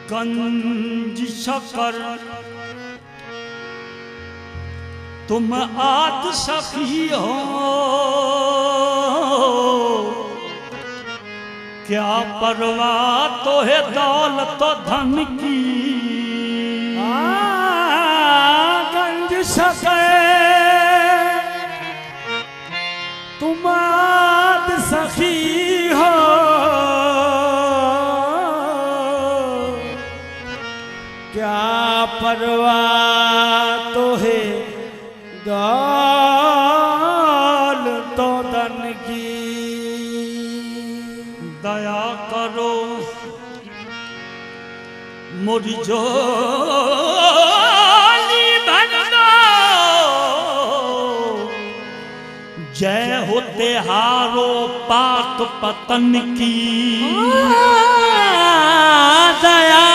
गंज शकर तुम आद सखी हो, क्या परवाह तो है दौलत धन की। गंज शकर तुम आद सखी हो, क्या परवाह तो है दौलत धन की। दया करो मोरी झोली भर दो, जय हो तेहारो पाक पतन की। दया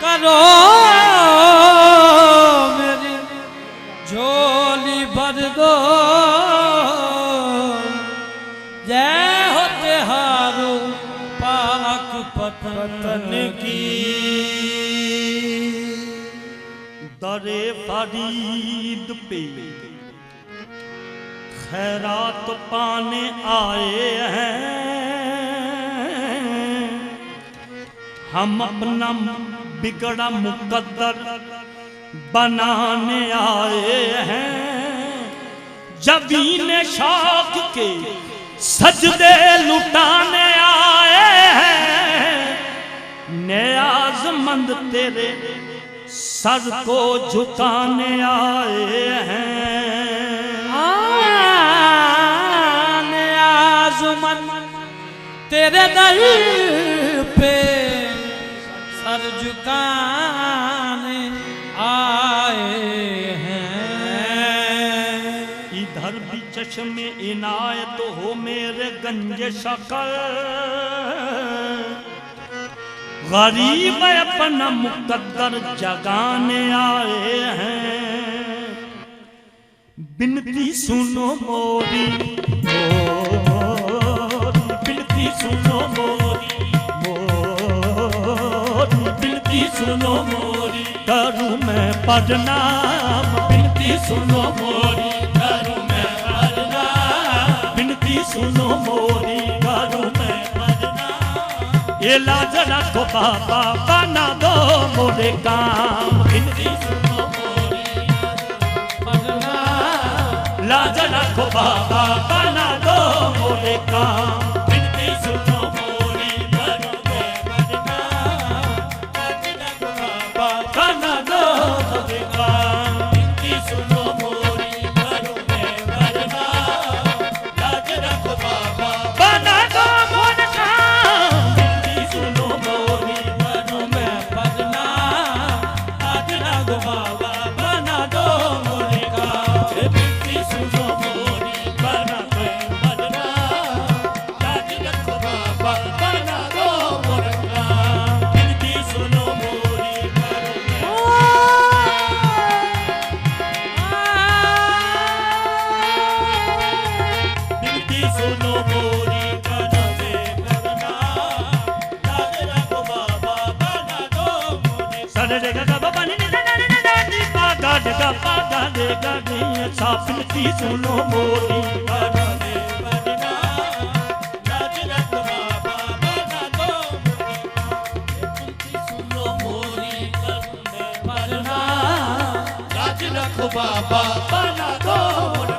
करो मेरी झोली भर दो, जय हो तेहारो पाक पतन की। दरे फरीद पे खैरात पाने आए हैं, हम अपना बिगड़ा मुकद्दर बनाने आए हैं। जबीन शौक के सजदे लुटाने आए हैं, नियाज़मंद तेरे सर को झुकाने आए हैं। नियाज़मंद तेरे दर पे सर झुकाने आए हैं। इधर भी चश्मे इनायत हो मेरे गंज शकर, गरीब अपना मुकद्दर जगाने आए हैं। बिनती सुनो मोरी मोरी, बिनती सुनो मोरी मोरी, बिनती सुनो मोरी, करूँ मैं प्रणाम। बिनती सुनो मोरी, करूँ मैं प्रणाम। बिनती सुनो मोरी, करूँ मैं प्रणाम। ये लाज रखो बाबा, बना दो मोरे काम। बिनती सुनो मोरी, लाज रखो बाबा, बना दो मोरे काम। बिनती सुनो मोरी, करूँ मैं प्रणाम। लाज रखो बाबा, बना दो मोरे काम। बिनती सुनो मोरी, करूँ मैं प्रणाम। लाज रखो बाबा, बना दो मोरे काम। बिनती सुनो मोरी, करूँ मैं प्रणाम। लाज रखो बाबा, बना दो मोरे काम। बिनती सुनो मोरी, बना दो प्रणाम। लाज रखो बाबा, बना दो मोरे काम। बिनती सुनो मोरी, बिनती सुनो मोरी, बना दे प्रणाम। लाज रखो बाबा, बना दो मोरे। सरे रे गा गा बा नी नी नी नी नी नी पा गा रे गा पा गा रे गा नी सा। बिनती सुनो मोरी, बना दे प्रणाम। लाज रखो बाबा, बना दो मोरे। बिनती सुनो मोरी, करूँ मैं प्रणाम। लाज रखो बाबा, बना दो मोरे।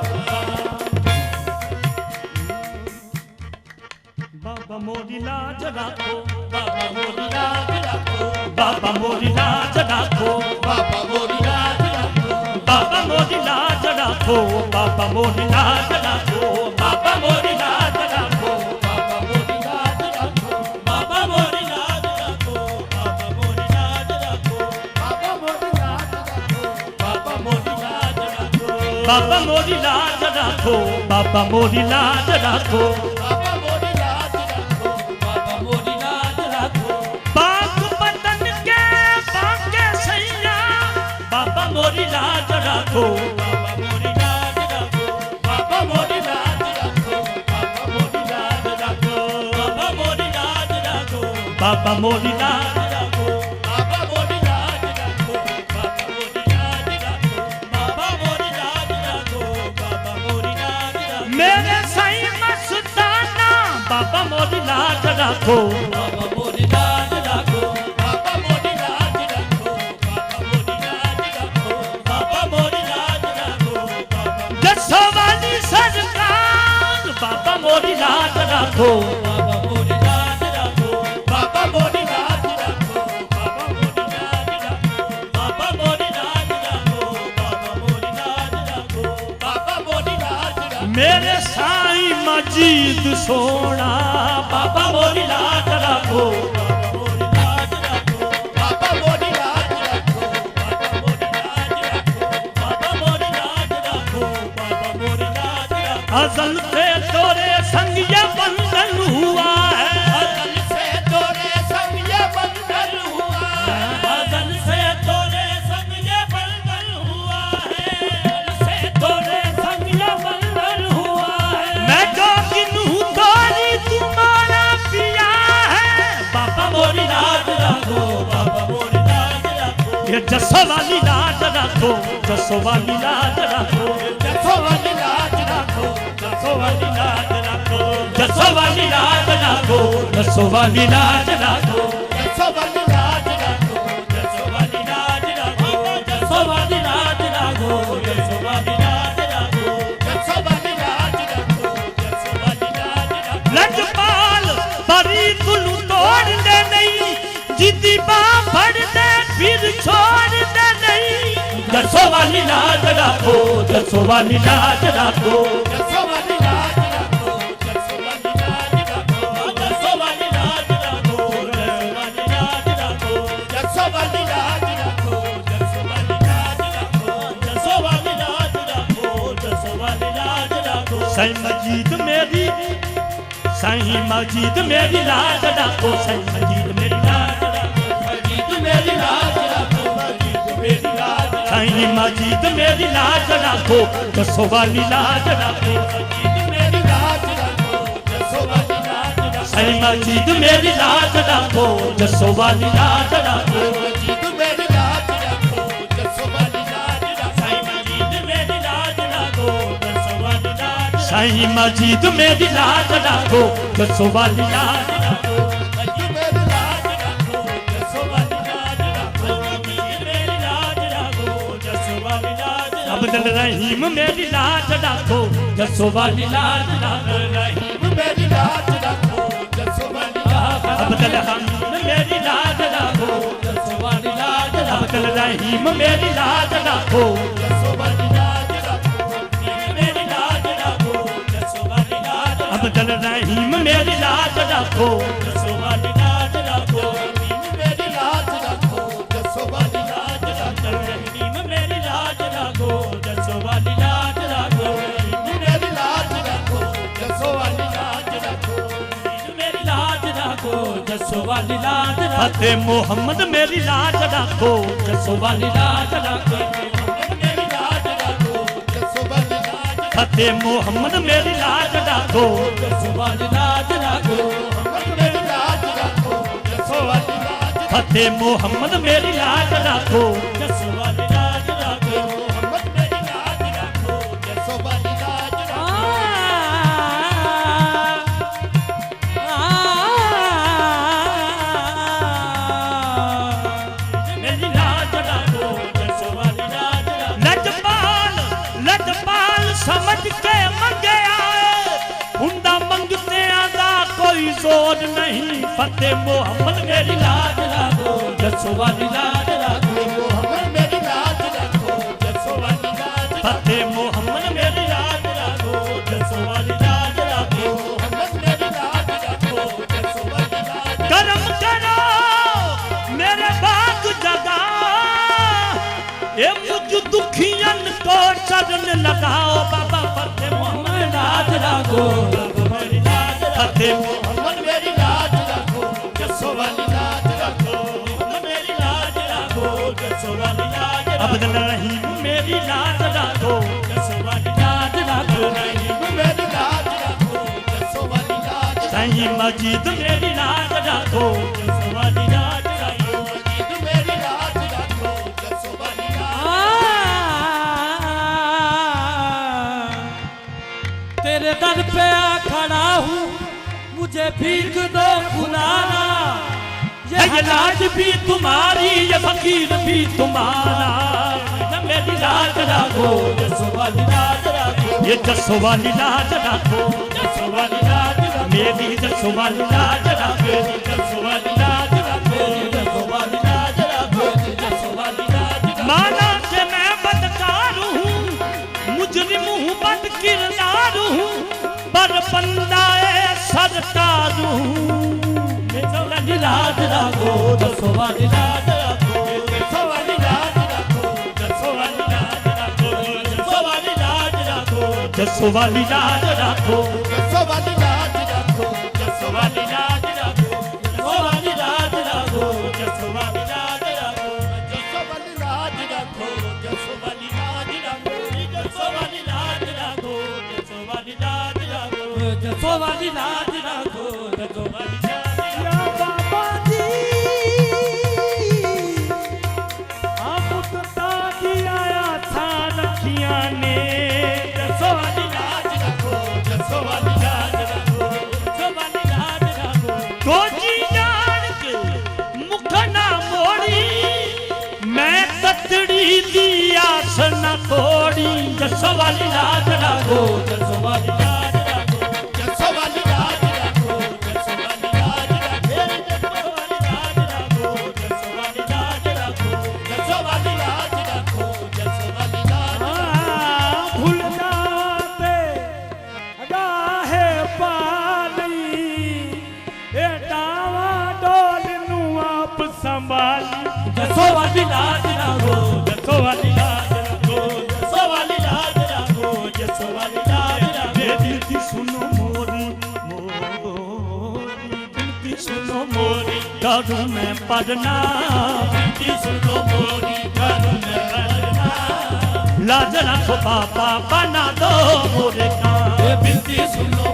बाबा मोरी लाज रखो, बाबा मोरी लाज रखो, बाबा मोरी लाज रखो, बाबा मोरी लाज रखो, बाबा मोरी लाज रखो, बाबा मोरी लाज रखो, बाबा मोरी लाज रखो, बाबा मोरी लाज रखो, बाबा मोरी लाज रखो, बाबा मोरी लाज रखो, बाबा मोरी लाज रखो, बाबा मोरी लाज रखो, बाबा मोरी लाज रखो, बाबा मोरी लाज रखो, बाबा मोरी लाज रखो, बाबा मोरी लाज रखो। बाप पतन के बाके सैया, बाबा मोरी लाज रखो, बाबा मोरी लाज रखो, बाबा मोरी लाज रखो, बाबा मोरी लाज रखो, बाबा मोरी लाज रखो, बाबा मोरी लाज रखो बाबा मोरी लाज रखो बाबा मोरी लाज रखो बाबा मोरी लाज रखो बाबा मोरी लाज रखो मेरे साईं मस्ताना बाबा मोरी लाज रखो बाबा मोरी लाज रखो बाबा मोरी लाज रखो बाबा मोरी लाज रखो बाबा मोरी लाज रखो जसो वाली सरकार बाबा मोरी लाज रखो बाबा मोरी लाज रखो बाबा मोरी लाज रखो बाबा मोरी लाज रखो बाबा मोरी लाज रखो बाबा मोरी लाज रखो बाबा मोरी लाज रखो मेरे साईं मजीद सोना बाबा मोरी लाज रखो बाबा मोरी लाज रखो बाबा मोरी लाज रखो बाबा मोरी लाज रखो बाबा मोरी लाज रखो बाबा मोरी लाज रखो अज़ल से तोरे संग ये बंधन हुआ है अज़ल से तोरे संग ये बंधन हुआ है अज़ल से तोरे संग ये बंधन हुआ है अज़ल से तोरे संग ये बंधन हुआ है मैं जो किन्हू तोरी तुम्हारा पिया है बाबा मोरी लाज रखो बाबा मोरी लाज रखो ये जसो वाली लाज रखो जसो वाली लाज रखो जसो वाली लाज रखो जसो वाली लाज रखो जसो वाली लाज रखो जसो वाली लाज रखो जसो वाली लाज रखो जसो वाली लाज रखो जसो वाली लाज रखो जसो वाली लाज रखो जसो वाली लाज रखो जसो वाली लाज रखो लजपाल परी तुलू तोड़ दे नहीं जिद्दी बाँ फड़ दे फिर छोड़ दे नहीं जसो वाली लाज रखो जसो वाली लाज रखो जसो वाली लाज रखो जसो वाली लाज रखो जसो वाली लाज रखो जसो वाली लाज रखो जसो वाली लाज रखो जसो वाली लाज रखो जसो वाली लाज रखो साईं मजीद मेरी लाज रखो साईं मजीद मेरी लाज रखो मजीद मेरी लाज रखो मजीद मेरी लाज साईं मजीद मेरी लाज रखो जसो वाली लाज रखो मजीद मेरी लाज रखो जसो वाली लाज रखो साईं मजीद मेरी लाज रखो जसो वाली लाज रखो मजीद मेरी लाज रखो जसो वाली लाज रखो साईं मजीद मेरी लाज रखो जसो वाली लाज साईं मजीद मेरी लाज रखो जसो वाली लाज रखो मजीद मेरी लाज रखो जसो वाली लाज रखो मजीद मेरी लाज रखो जसो वाली लाज रखो अब्दुल रहीम मेरी लाज रखो जसो वाली लाज रखो रहीम मेरी लाज रखो जसो वाली लाज अब्दुल हमीद मेरी लाज रखो जसो वाली लाज अब्दुल रहीम मेरी लाज रखो जसो वाली लाज रखो मेरी लाज रखो जसो वाली लाज अब्दुल रहीम मेरी लाज रखो जसो वाली लाज रखो मेरी लाज रखो जसो वाली लाज रखो रहीम मेरी लाज रखो जसो वाली लाज रखो मेरी लाज रखो जसो वाली लाज रखो मेरी लाज रखो जसो वाली लाज रखो फतेह मोहम्मद मेरी लाज रखो जसो वाली लाज रखो मेरी लाज रखो जसो वाली लाज फतेह मोहम्मद मेरी लाज रखो जसो वाली लाज रखो मेरी लाज रखो जसो वाली लाज फतेह मोहम्मद मेरी लाज रखो जसो वाली लाज रखो मोहम्मद मेरी लाज रखो जसो वाली लाज रखो मेरी लाज रखो जसो वाली लाज रखो लजपाल लजपाल समझ के मंगया हुंदा मंगते आदा कोई जोर नहीं फतेह मोहम्मद मेरी लाज रखो जसो वाली लाज रखो मोहम्मद मेरी लाज रखो जसो वाली लाज फतेह मोहम्मद मेरी लाज रखो जसो वाली लाज रखो मोहम्मद मेरी लाज रखो जसो वाली लाज करम करो मेरे बाग जगा ये मुझ दुखियन को चरण लगाओ बाबा फतेह मोहम्मद लाज रखो मेरी लाज फतेह मोहम्मद मेरी लाज रखो जसो वाली लाज रखो मेरी लाज रखो जसो वाली लाज अब्दुल रहीम मेरी लाज रखो जसो वाली लाज रखो रहीम मेरी लाज रखो जसो वाली लाज नहीं मजीद मेरी लाज रखो जसो वाली लाज रखो मजीद मेरी लाज रखो जसो वाली तेरे दर पे आ खड़ा हूँ मुझे भीख दो खुदारा ये लाज भी तुम्हारी ये फकीर भी तुम्हारा मेरी लाज रखो जसो वाली लाज रखो ये जसो वाली लाज रखो जसो वाली लाज रखो मेरी जसो वाली लाज रखो जसो वाली लाज रखो जसो वाली लाज रखो जसो वाली लाज रखो माना कि मैं बदकार हूँ मुजरिम हूँ बद किरदार हूँ पर बंदा सरकार हूँ जसो वाली लाज रखो जसो वाली लाज रखो जसो वाली लाज रखो जसो वाली लाज रखो जसो वाली लाज रखो जसो वाली लाज रखो जसो वाली लाज रखो जसो वाली लाज रखो जसो वाली लाज रखो जसो वाली लाज रखो जसो वाली लाज रखो जसो वाली लाज रखो जसो वाली लाज रखो जसो वाली लाज रखो जसो वाली लाज रखो जसो वाली न थोड़ी जसो वाली लाज रखो जसो वाली लाज रखो जसो वाली लाज रखो जसो वाली लाज रखो जसो वाली लाज रखो जसो वाली लाज रखो जसो वाली लाज रखो भूल जाते गाहे पाली ए डावा डोल नु आप संभाली जसो वाली लाज रखो जसो वाली लाज करूँ मैं पढ़ना सुनो मोरी करूँ मैं पढ़ना लाज रखो बाबा बना दो मोरे का बिनती सुनो